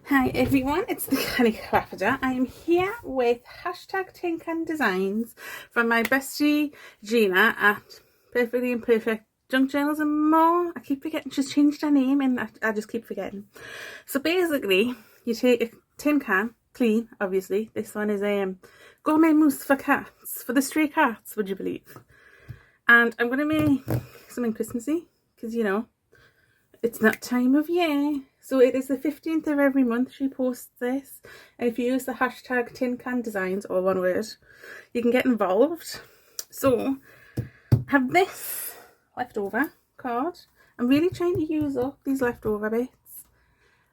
Hi everyone, it's the Canny Crafter. I am here with hashtag TINCANDESIGNS from my bestie Gina at Perfectly Imperfect Junk Journals and More. I keep forgetting she's changed her name and I just keep forgetting. So basically, you take a tin can, clean obviously. This one is gourmet mousse for cats, for the stray cats, would you believe? And I'm going to make something Christmassy because you know, it's that time of year. So it is the 15th of every month she posts this, and if you use the hashtag TINCANDESIGNS, all one word, you can get involved. So I have this leftover card. I'm really trying to use up these leftover bits,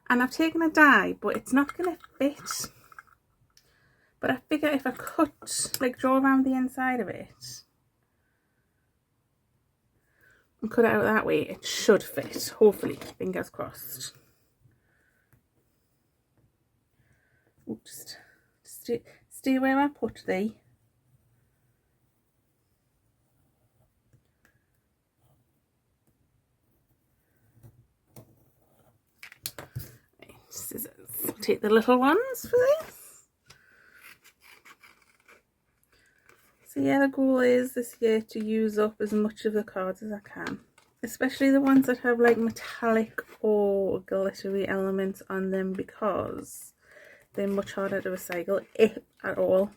and I've taken a die, but it's not going to fit. But I figure if I draw around the inside of it and cut it out that way, it should fit, hopefully, fingers crossed. Just stay where I put thee. Right, scissors. Take the little ones for this. So yeah, the goal is this year to use up as much of the cards as I can, especially the ones that have like metallic or glittery elements on them, because they're much harder to recycle, if at all.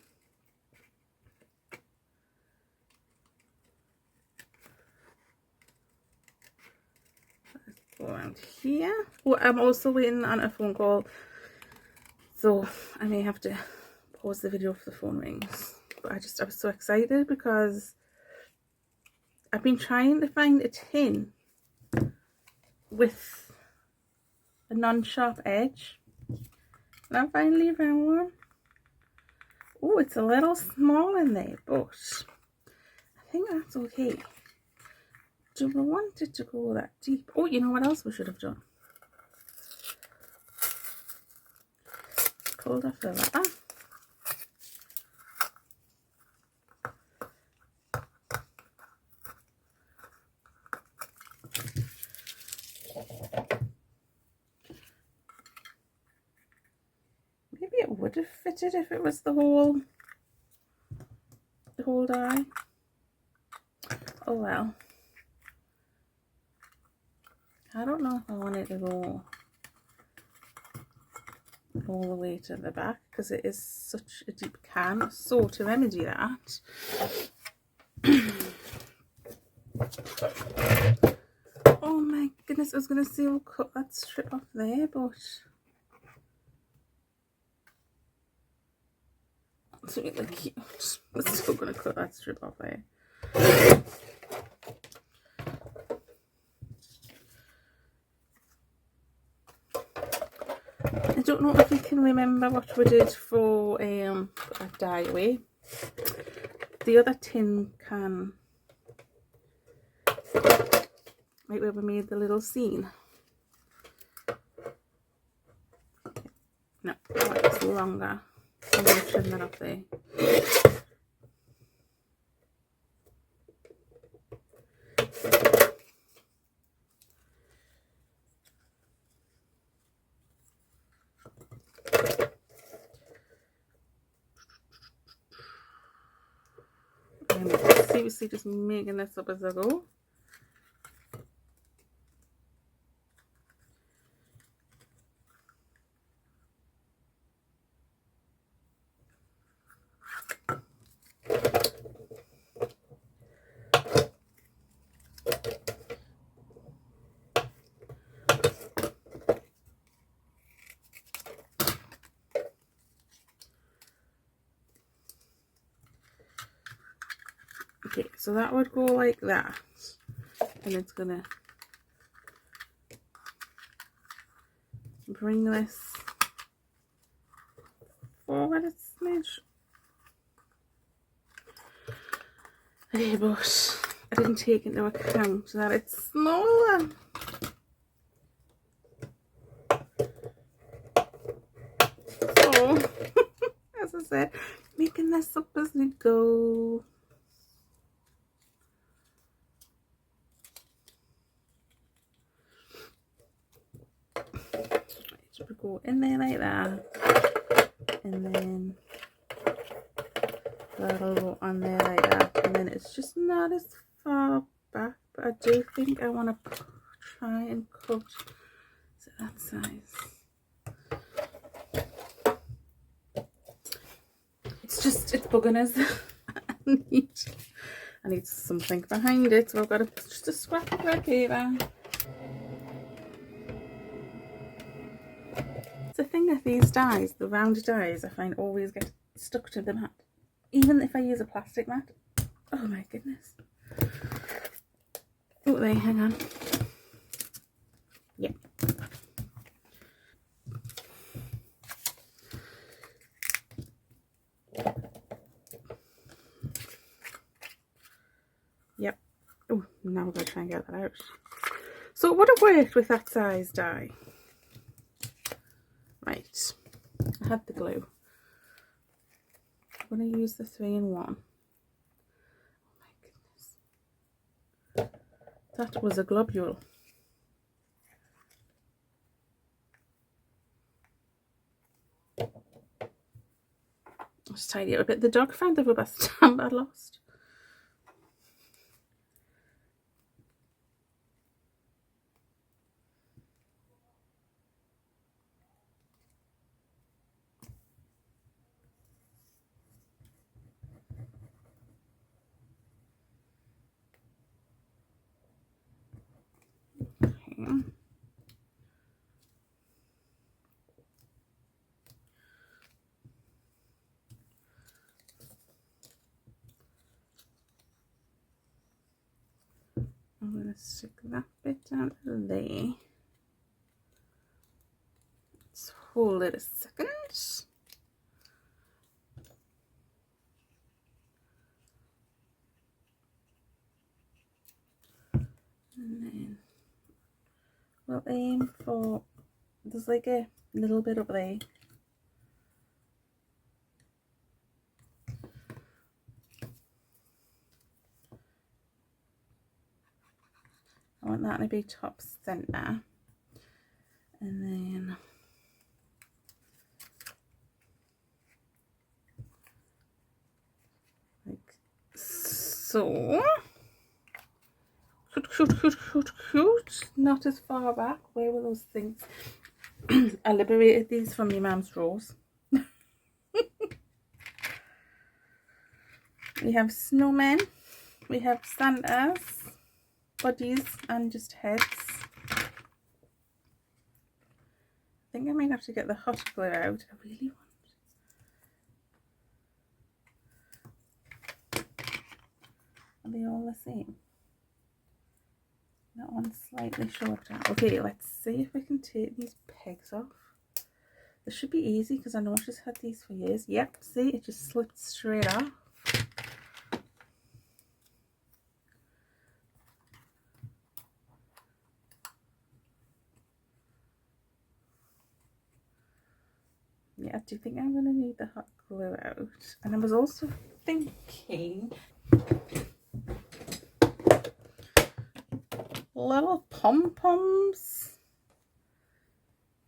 Go around here. Oh, I'm also waiting on a phone call, so I may have to pause the video if the phone rings. But I was so excited because I've been trying to find a tin with a non-sharp edge, and I finally found one. Oh, it's a little small in there, but I think that's okay. Do we want it to go that deep? Oh, you know what else we should have done? Pulled off the wrapper. Maybe it would have fitted if it was the whole die. Oh well. I don't know if I want it to go all the way to the back because it is such a deep can. So to remedy that, oh my goodness, I was going to say we'll cut that strip off there, but it's really cute. We're still going to cut that strip off there. I don't know if you can remember what we did for put that die away. The other tin can, right where we made the little scene. No, it's longer. I'm going to trim that off there. I'm seriously just making this up as I go. Okay, so that would go like that, and it's gonna bring this forward a smidge. Okay, but I didn't take into account that it's smaller. So, as I said, making this up as we go. Right, we go go in there like that, and then that'll go on there like that, and then it's just not as far back, but I do think I want to try and cut to that size. It's bugging us. I need something behind it, so I've got just a scrap of red paper. It's the thing with these dies, the round dies, I find always get stuck to the mat. Even if I use a plastic mat. Oh my goodness. Oh, there, hang on. Yep. Yep. Oh, now we're going to try and get that out. So it would have worked with that size die. Right. I had the glue. I'm going to use the 3-in-1. Oh my goodness. That was a globule. Let's tidy it a bit. The dog found the rubber stamp I lost. Okay. I'm going to stick that bit down there. Let's hold it a second. And then we'll aim for, there's like a little bit up there. I want that to be top center. And then like so. Not as far back. Where were those things? I liberated these from your mum's drawers. We have snowmen, we have Santas, bodies, and just heads. I think I might have to get the hot glue out. I really want. Are they all the same? That one's slightly shorter. Okay, let's see if we can take these pegs off. This should be easy because I know she's had these for years. Yep, see, it just slipped straight off. Yeah, I do think I'm going to need the hot glue out. And I was also thinking little pom-poms,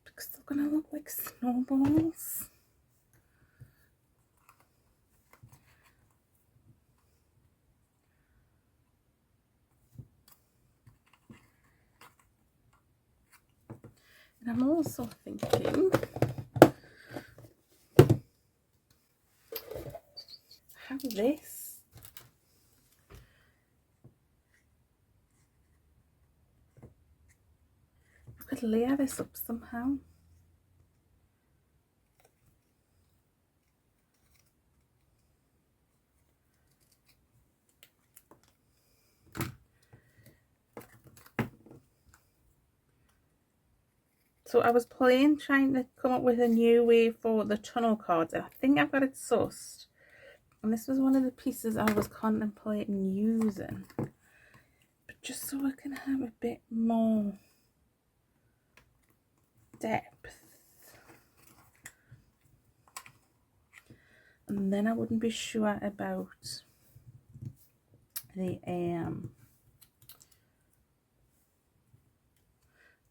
because they're going to look like snowballs. And I'm also thinking how this, I could layer this up somehow. So I was trying to come up with a new way for the tunnel cards, and I think I've got it sussed. And this was one of the pieces I was contemplating using, but just so I can have a bit more depth, and then I wouldn't be sure about the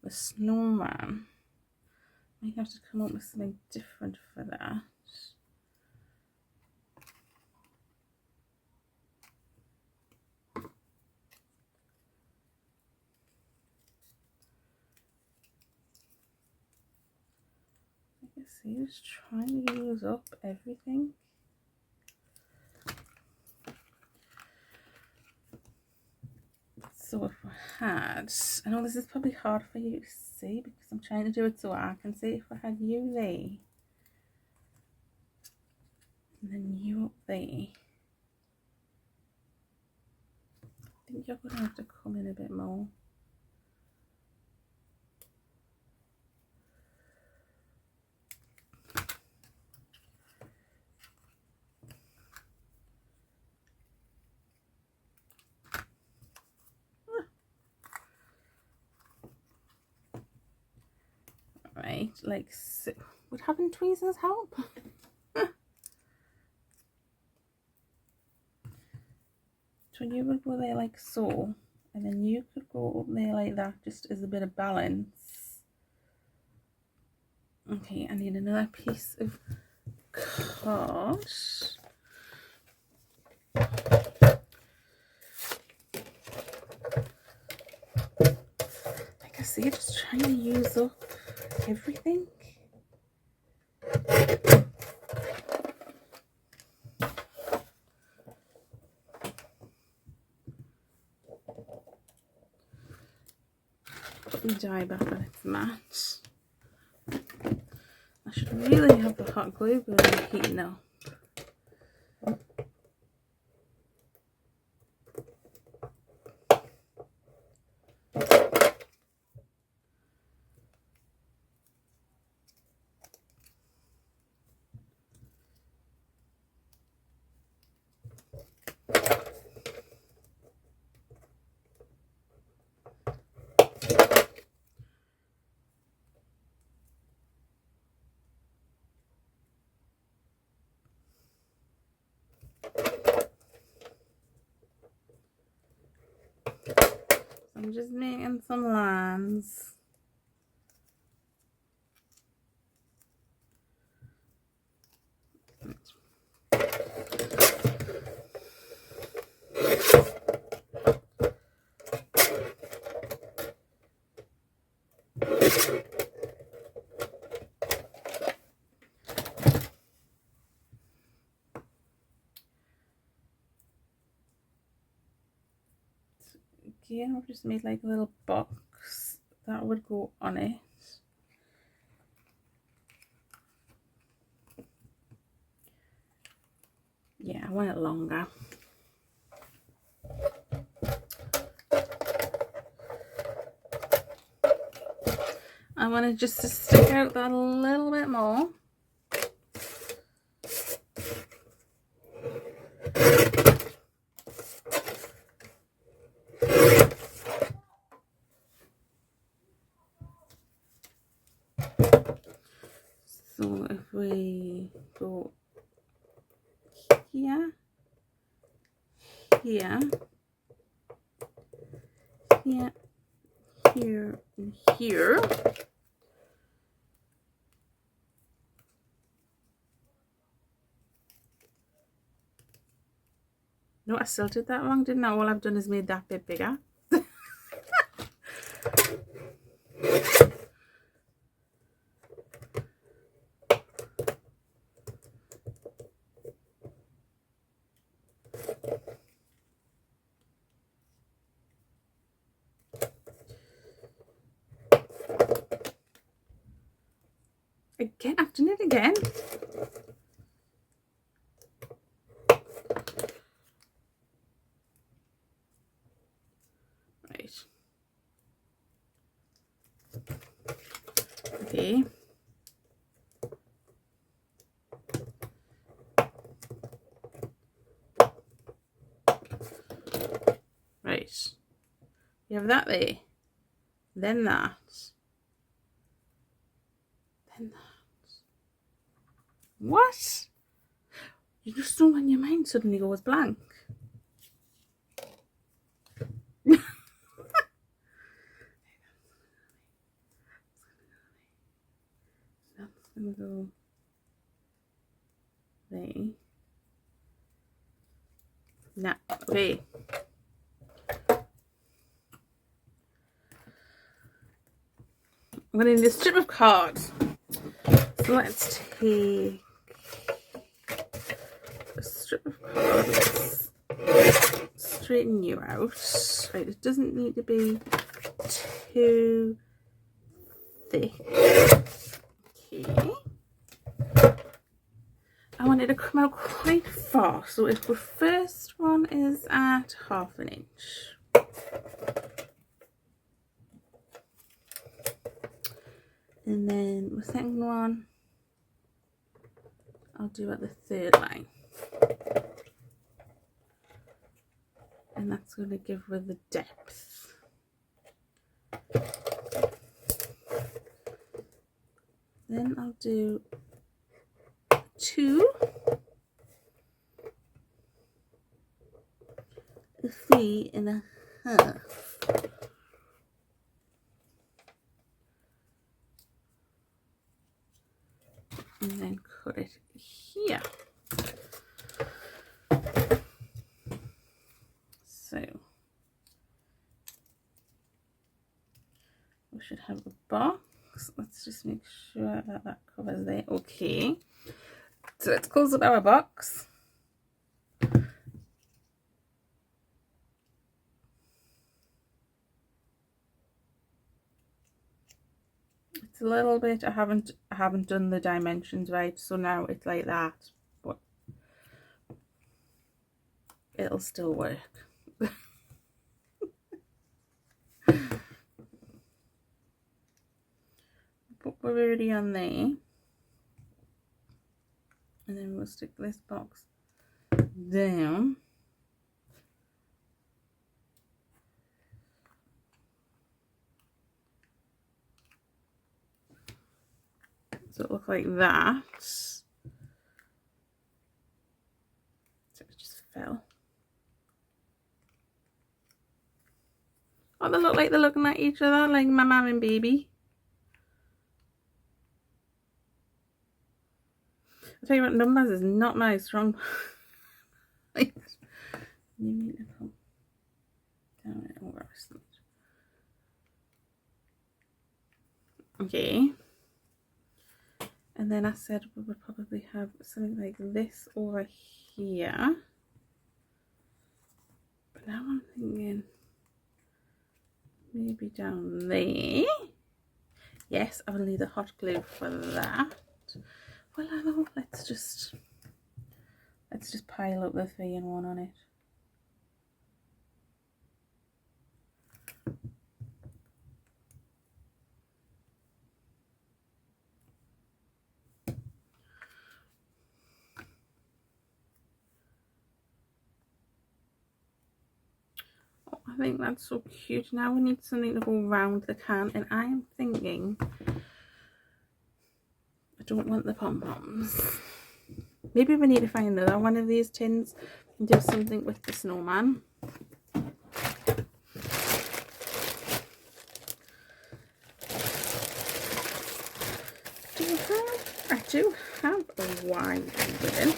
snowman, I have to come up with something different for that. See, just trying to use up everything. So if I had, I know this is probably hard for you to see because I'm trying to do it so I can see. If I had you there and then you up there, I think you're going to have to come in a bit more. Right, like so. Would having tweezers help? So you would go there like so, and then you could go up there like that, just as a bit of balance. Okay, I need another piece of card. Like I say, just trying to use up everything. Put the dye back on its mat. I should really have the hot glue gun heating up. I'm just making some lines. Again, I've just made like a little box that would go on it. Yeah, I want it longer. I want it just to stick out that a little bit more. So if we go here, here, here, here, and here. No, I still did that wrong, didn't I? All I've done is made that bit bigger. Again, I've done it again. Right. Okay. Right. You have that there. Then that. Then that. What? You just know when your mind suddenly goes blank. gonna go there. Now, okay. I'm gonna need a strip of card. So let's take a strip of card. Let's straighten you out. Right, it doesn't need to be too thick. Okay. I want it to come out quite far. So if the first one is at 1/2 inch. And then the second one, I'll do at the 3rd line. And that's going to give her the depth. Then I'll do 2, 3.5. And then cut it here. So we should have a box. Let's just make sure that that covers there. Okay, so let's close up our box. It's a little bit, I haven't done the dimensions right, so now it's like that, but it'll still work. Put the already on there, and then we'll stick this box down. So it looks like that. So it just fell. Oh, they look like they're looking at each other, like my mum and baby. I'll tell you what, numbers is not my strong point. You need to come down it over. Okay. And then I said we would probably have something like this over here. But now I'm thinking maybe down there. Yes, I will need a hot glue for that. Well, I know, let's just pile up the 3-in-1 on it. Oh, I think that's so cute. Now we need something to go around the can, and I am thinking I don't want the pom-poms. Maybe we need to find another one of these tins and do something with the snowman. I do have a wide ribbon.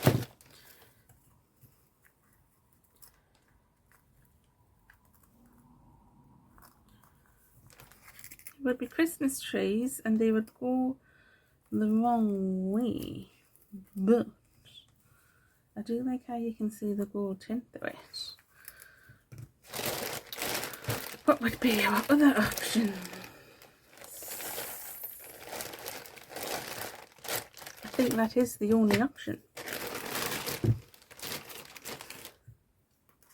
It would be Christmas trees and they would go the wrong way, but I do like how you can see the gold tint through it. What would be your other option? I think that is the only option.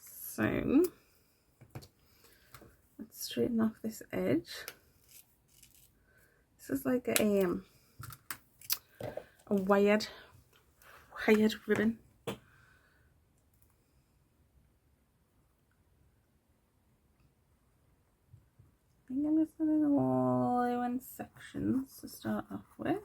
So let's straighten off this edge. This is like a wired ribbon. I think I'm just going to go all in sections to start off with.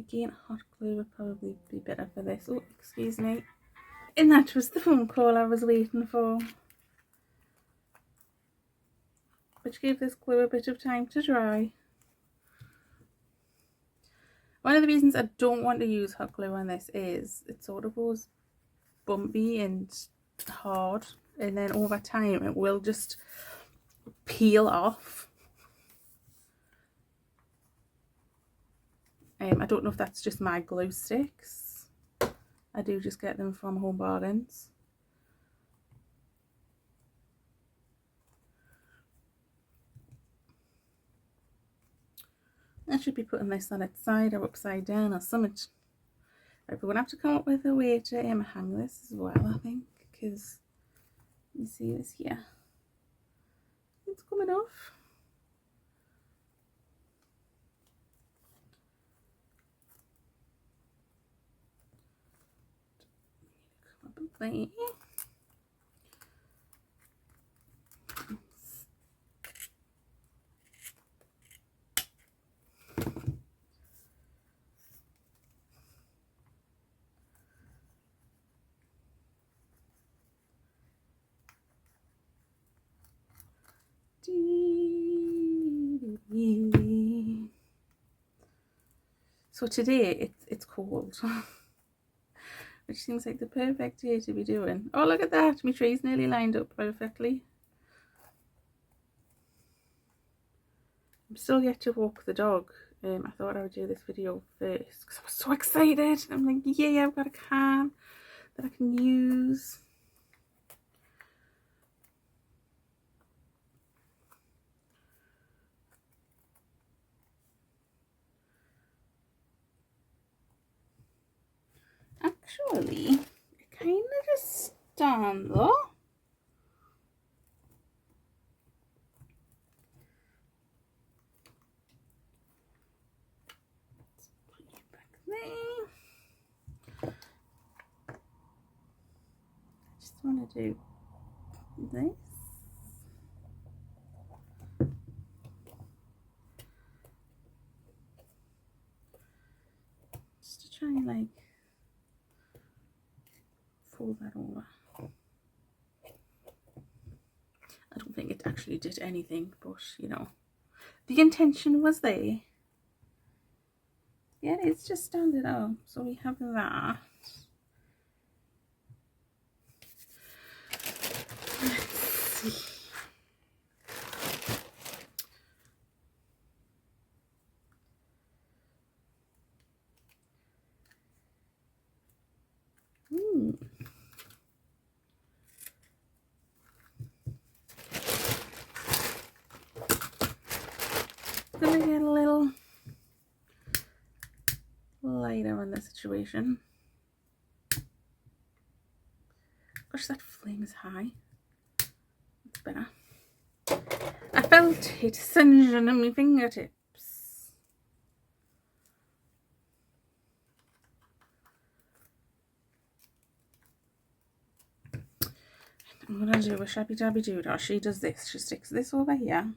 Again, hot glue would probably be better for this. Oh, excuse me. And that was the phone call I was waiting for, which gave this glue a bit of time to dry. One of the reasons I don't want to use hot glue on this is it sort of goes bumpy and hard, and then over time it will just peel off. I don't know if that's just my glue sticks. I do just get them from Home Bargains. I should be putting this on its side or upside down or something. Right, we're going to have to come up with a way to hang this as well, I think, because you see this here. It's coming off. Come up and play. So today it's cold, which seems like the perfect day to be doing. Oh, look at that, my tree's nearly lined up perfectly. I'm still yet to walk the dog. I thought I would do this video first because I was so excited. I'm like, yeah, I've got a can that I can use. Actually, it kind of just stands up. Let's put you back there. I just want to do this. Just to try and like fold that over. I don't think it actually did anything, but you know, the intention was there. Yeah, it's just standing up. So we have that. Let's see. Gonna get a little lighter on the situation. Gosh, that flame is high. It's better. I felt it singeing on my fingertips. I'm gonna do a shabby dabby doodah. She does this. She sticks this over here.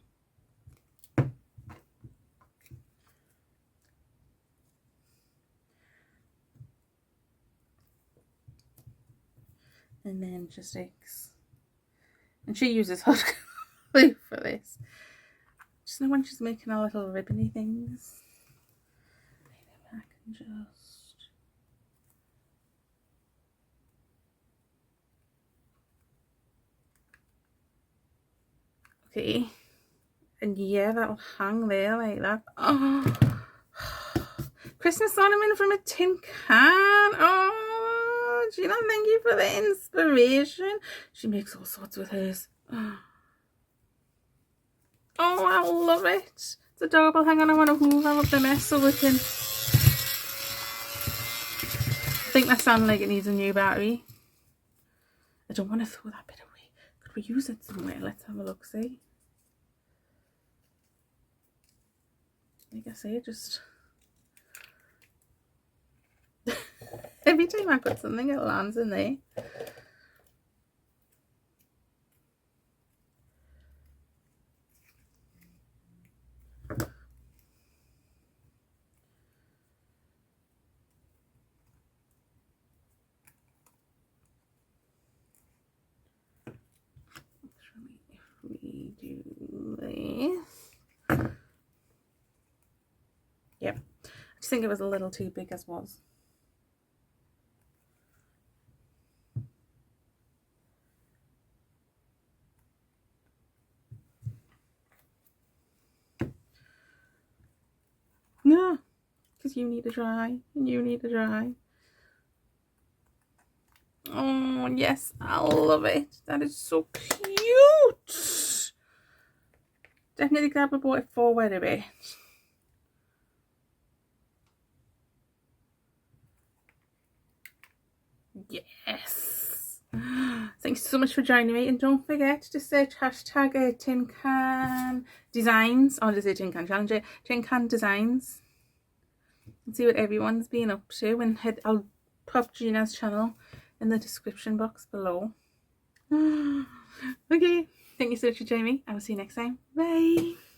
And then she sticks. And she uses hot glue for this. Just know when she's making our little ribbony things. Maybe I can just... Okay. And yeah, that'll hang there like that. Oh, Christmas ornament from a tin can. Oh, Gina, thank you for the inspiration. She makes all sorts with hers. Oh, I love it. It's adorable. Hang on, I want to hoover up the mess so we can... I think that sounds like it needs a new battery. I don't want to throw that bit away. Could we use it somewhere? Let's have a look, see. Like I say, just... Every time I put something, it lands in there. I just think it was a little too big as was. No, because you need to dry and you need to dry. Oh yes, I love it. That is so cute. Definitely glad we bought it forward a bit. Yes. Thanks so much for joining me, and don't forget to search hashtag Tin Can Designs, or does it Tin Can Challenge? Tin Can Designs, and see what everyone's been up to. And I'll pop Gina's channel in the description box below. Okay, thank you so much for joining me. I will see you next time. Bye.